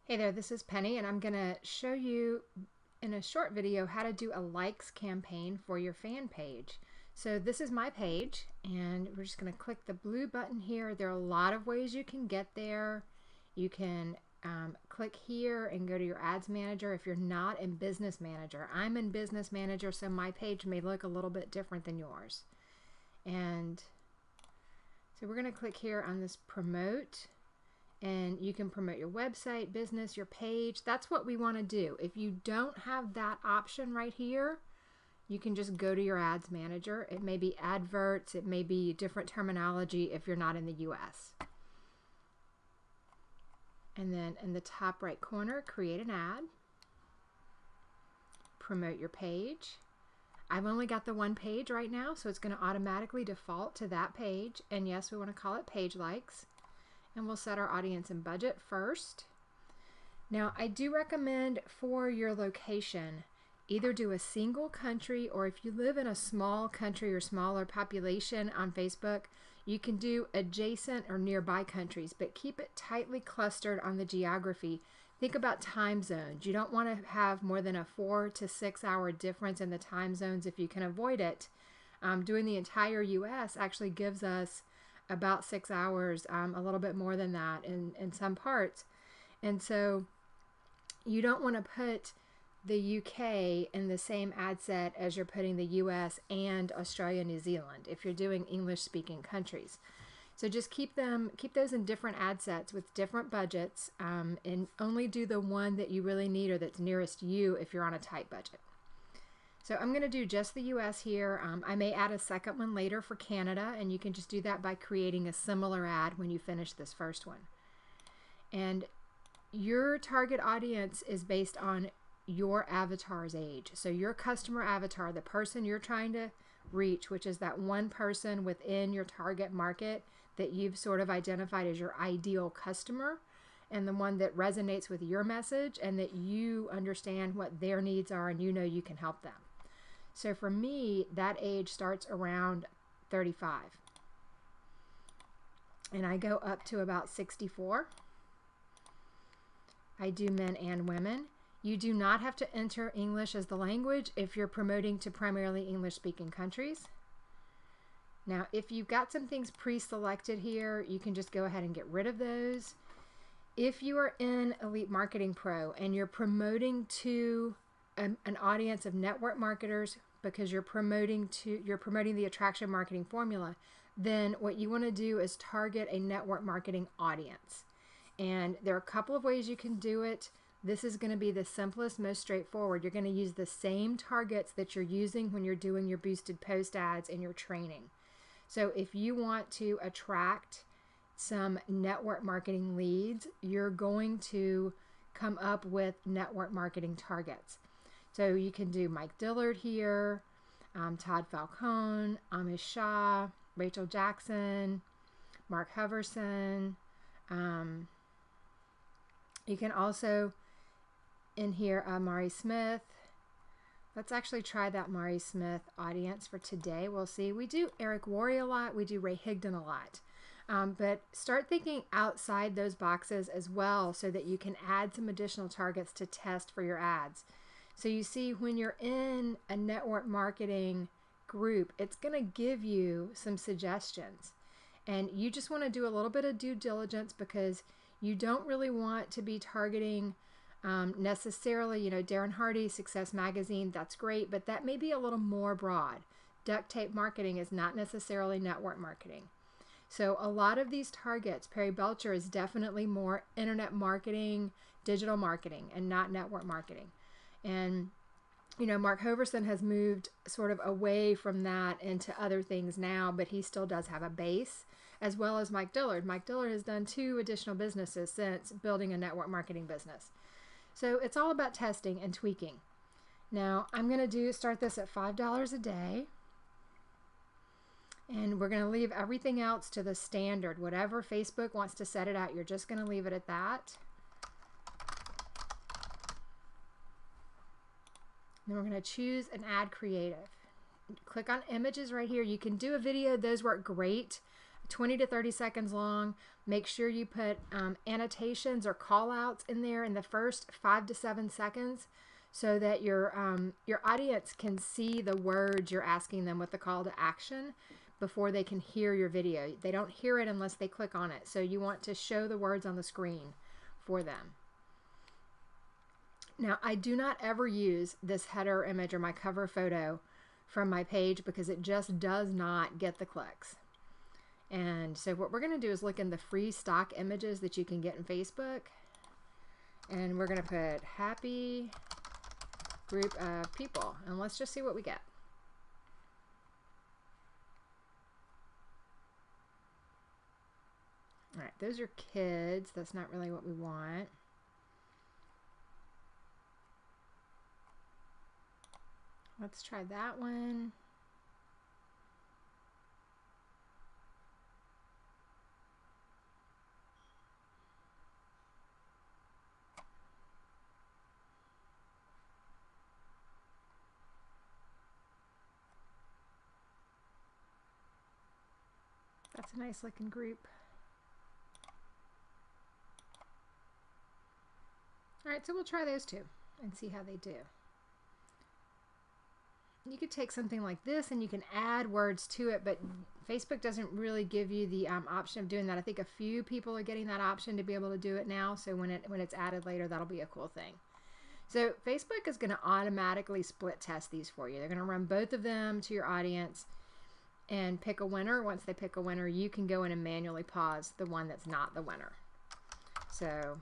Hey there, this is Penny, and I'm going to show you in a short video how to do a likes campaign for your fan page. So this is my page, and we're just going to click the blue button here. There are a lot of ways you can get there. You can click here and go to your ads manager if you're not in business manager. I'm in business manager, so my page may look a little bit different than yours. And so we're going to click here on this promote. And you can promote your website, business, your page. That's what we want to do. If you don't have that option right here, you can just go to your ads manager. It may be adverts, it may be different terminology if you're not in the US. And then in the top right corner, create an ad. Promote your page. I've only got the one page right now, so it's going to automatically default to that page. And yes, we want to call it page likes. And we'll set our audience and budget first. Now, I do recommend for your location, either do a single country, or if you live in a small country or smaller population on Facebook, you can do adjacent or nearby countries, but keep it tightly clustered on the geography. Think about time zones. You don't want to have more than a 4 to 6 hour difference in the time zones if you can avoid it. Doing the entire US actually gives us about 6 hours, a little bit more than that in some parts. And so you don't want to put the UK in the same ad set as you're putting the US and Australia, New Zealand if you're doing English speaking countries. So just keep those in different ad sets with different budgets, and only do the one that you really need or that's nearest you if you're on a tight budget. So I'm going to do just the US here. I may add a second one later for Canada, and you can just do that by creating a similar ad when you finish this first one. And your target audience is based on your avatar's age. So your customer avatar, the person you're trying to reach, which is that one person within your target market that you've sort of identified as your ideal customer, and the one that resonates with your message and that you understand what their needs are and you know you can help them. So for me, that age starts around 35. And I go up to about 64. I do men and women. You do not have to enter English as the language if you're promoting to primarily English-speaking countries. Now, if you've got some things pre-selected here, you can just go ahead and get rid of those. If you are in Elite Marketing Pro and you're promoting to an audience of network marketers because you're promoting the attraction marketing formula, then what you want to do is target a network marketing audience. And there are a couple of ways you can do it. This is going to be the simplest, most straightforward. You're going to use the same targets that you're using when you're doing your boosted post ads in your training. So if you want to attract some network marketing leads, you're going to come up with network marketing targets. So you can do Mike Dillard here, Todd Falcone, Amish Shah, Rachel Jackson, Mark Hoverson. You can also in here Mari Smith. Let's actually try that Mari Smith audience for today. We'll see. We do Eric Worre a lot. We do Ray Higdon a lot. But start thinking outside those boxes as well so that you can add some additional targets to test for your ads. So you see, when you're in a network marketing group, it's going to give you some suggestions. And you just want to do a little bit of due diligence because you don't really want to be targeting necessarily, Darren Hardy, Success Magazine, that's great, but that may be a little more broad. Duct tape marketing is not necessarily network marketing. So a lot of these targets, Perry Belcher is definitely more internet marketing, digital marketing, and not network marketing. And, Mark Hoverson has moved sort of away from that into other things now, but he still does have a base, as well as Mike Dillard. Mike Dillard has done 2 additional businesses since building a network marketing business. So it's all about testing and tweaking. Now, I'm going to start this at $5 a day. And we're going to leave everything else to the standard. Whatever Facebook wants to set it at, you're just going to leave it at that. Then we're going to choose an ad creative. Click on images right here. You can do a video. Those work great. 20 to 30 seconds long. Make sure you put annotations or call outs in there in the first 5 to 7 seconds so that your audience can see the words you're asking them with the call to action before they can hear your video. They don't hear it unless they click on it. So you want to show the words on the screen for them. Now, I do not ever use this header image or my cover photo from my page because it just does not get the clicks. And so what we're going to do is look in the free stock images that you can get in Facebook. And we're going to put happy group of people. And let's just see what we get. All right, those are kids. That's not really what we want. Let's try that one. That's a nice looking group. All right, so we'll try those two and see how they do. You could take something like this and you can add words to it, but Facebook doesn't really give you the option of doing that. I think a few people are getting that option to be able to do it now, so when it's added later, that'll be a cool thing. So Facebook is going to automatically split test these for you. They're going to run both of them to your audience and pick a winner. Once they pick a winner, you can go in and manually pause the one that's not the winner. So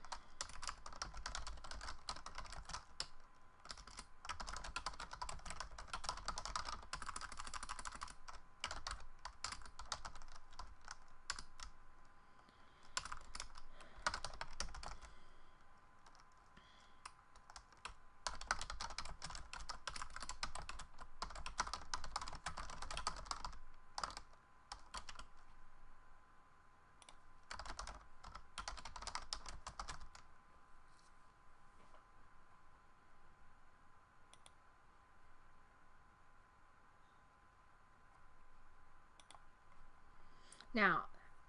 now,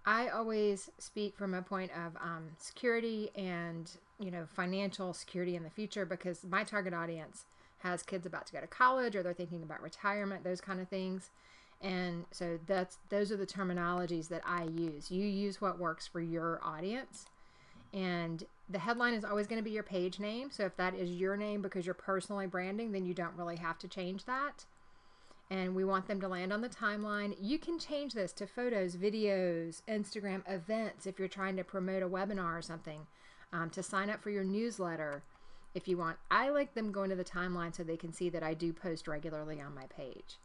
I always speak from a point of security and, financial security in the future, because my target audience has kids about to go to college, or they're thinking about retirement, those kind of things. And so those are the terminologies that I use. You use what works for your audience. And the headline is always going to be your page name. So if that is your name because you're personally branding, then you don't really have to change that. And we want them to land on the timeline. You can change this to photos, videos, Instagram, events if you're trying to promote a webinar or something, to sign up for your newsletter if you want. I like them going to the timeline so they can see that I do post regularly on my page.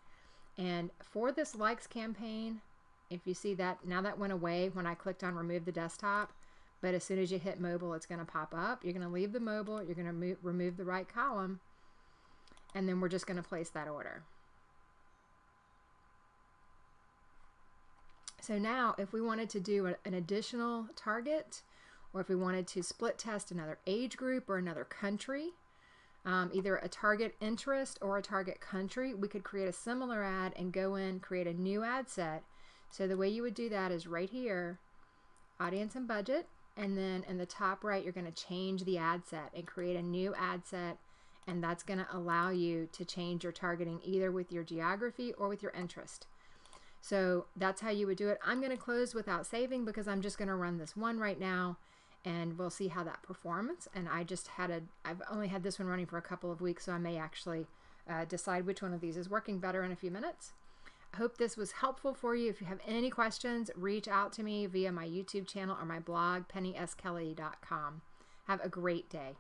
And for this likes campaign, if you see that, now that went away when I clicked on remove the desktop, but as soon as you hit mobile, it's going to pop up. You're going to leave the mobile, you're going to remove the right column, and then we're just going to place that order. So now if we wanted to do an additional target, or if we wanted to split test another age group or another country, either a target interest or a target country, we could create a similar ad and go in, create a new ad set. So the way you would do that is right here, audience and budget, and then in the top right, you're going to change the ad set and create a new ad set, and that's going to allow you to change your targeting either with your geography or with your interest. So that's how you would do it. I'm going to close without saving because I'm just going to run this one right now, and we'll see how that performs. And I've only had this one running for a couple of weeks, so I may actually decide which one of these is working better in a few minutes. I hope this was helpful for you. If you have any questions, reach out to me via my YouTube channel or my blog, pennyskelly.com. Have a great day.